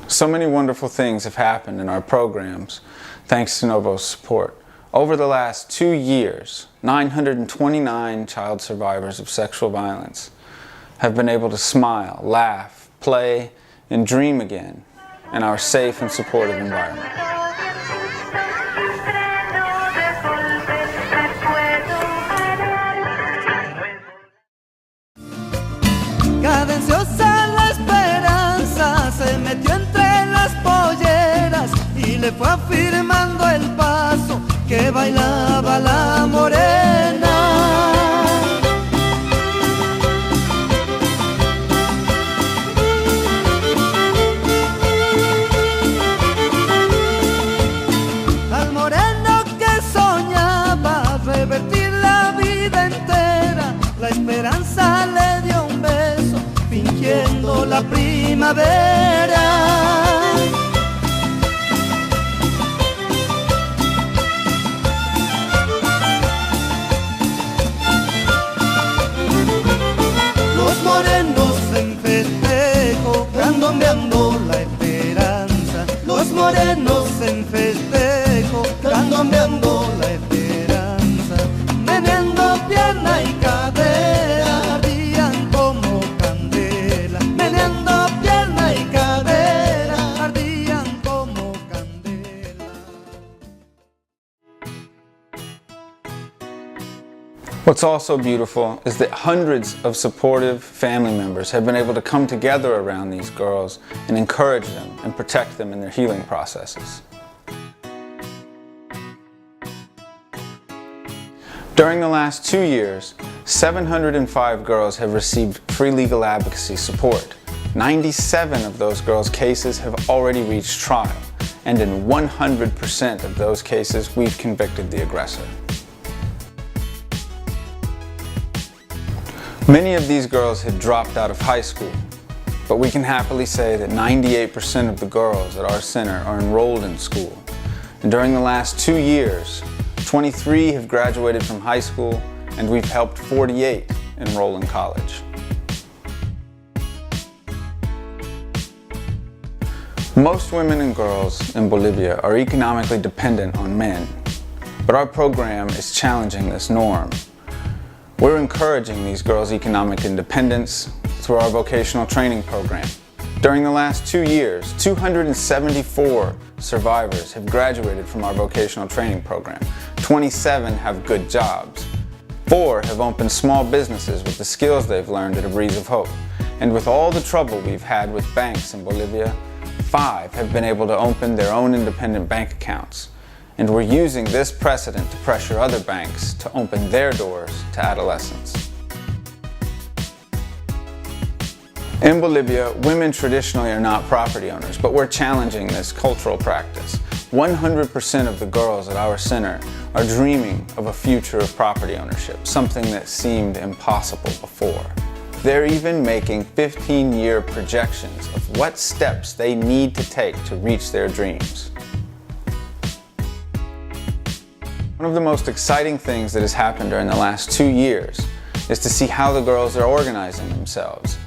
So many wonderful things have happened in our programs thanks to NoVo's support. Over the last 2 years, 929 child survivors of sexual violence have been able to smile, laugh, play, and dream again in our safe and supportive environment. Cadenciosa la esperanza se metió entre las polleras y le fue afirmando el paso que bailaba la morena. Al moreno que soñaba revertir la vida entera, la esperanza le dio un beso fingiendo la primavera. Los morenos en festejo, candombeando la esperanza. Los morenos en festejo, candombeando la esperanza. Meneando pierna y cadera, ardían como candela. Meneando pierna y cadera, ardían como candela. What's also beautiful is that hundreds of supportive family members have been able to come together around these girls and encourage them and protect them in their healing processes. During the last 2 years, 705 girls have received free legal advocacy support. 97 of those girls' cases have already reached trial, and in 100% of those cases, we've convicted the aggressor. Many of these girls had dropped out of high school, but we can happily say that 98% of the girls at our center are enrolled in school. And during the last 2 years, 23 have graduated from high school, and we've helped 48 enroll in college. Most women and girls in Bolivia are economically dependent on men, but our program is challenging this norm. We're encouraging these girls' economic independence through our vocational training program. During the last 2 years, 274 survivors have graduated from our vocational training program. 27 have good jobs. 4 have opened small businesses with the skills they've learned at A Breeze of Hope. And with all the trouble we've had with banks in Bolivia, 5 have been able to open their own independent bank accounts. And we're using this precedent to pressure other banks to open their doors to adolescents. In Bolivia, women traditionally are not property owners, but we're challenging this cultural practice. 100% of the girls at our center are dreaming of a future of property ownership, something that seemed impossible before. They're even making 15-year projections of what steps they need to take to reach their dreams. One of the most exciting things that has happened during the last 2 years is to see how the girls are organizing themselves.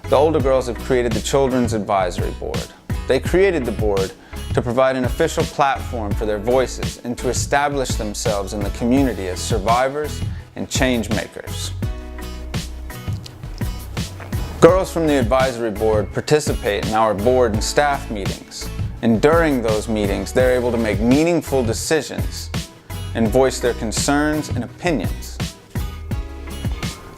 The older girls have created the Children's Advisory Board. They created the board to provide an official platform for their voices and to establish themselves in the community as survivors and change makers. Girls from the advisory board participate in our board and staff meetings, and during those meetings they're able to make meaningful decisions and voice their concerns and opinions.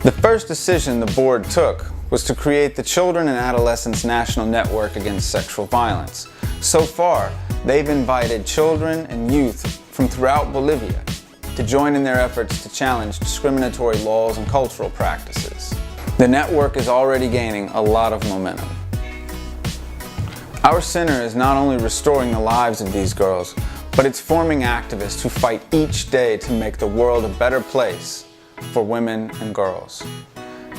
The first decision the board took was to create the Children and Adolescents National Network Against Sexual Violence. So far, they've invited children and youth from throughout Bolivia to join in their efforts to challenge discriminatory laws and cultural practices. The network is already gaining a lot of momentum. Our center is not only restoring the lives of these girls, but it's forming activists who fight each day to make the world a better place for women and girls.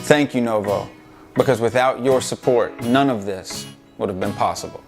Thank you, NoVo, because without your support, none of this would have been possible.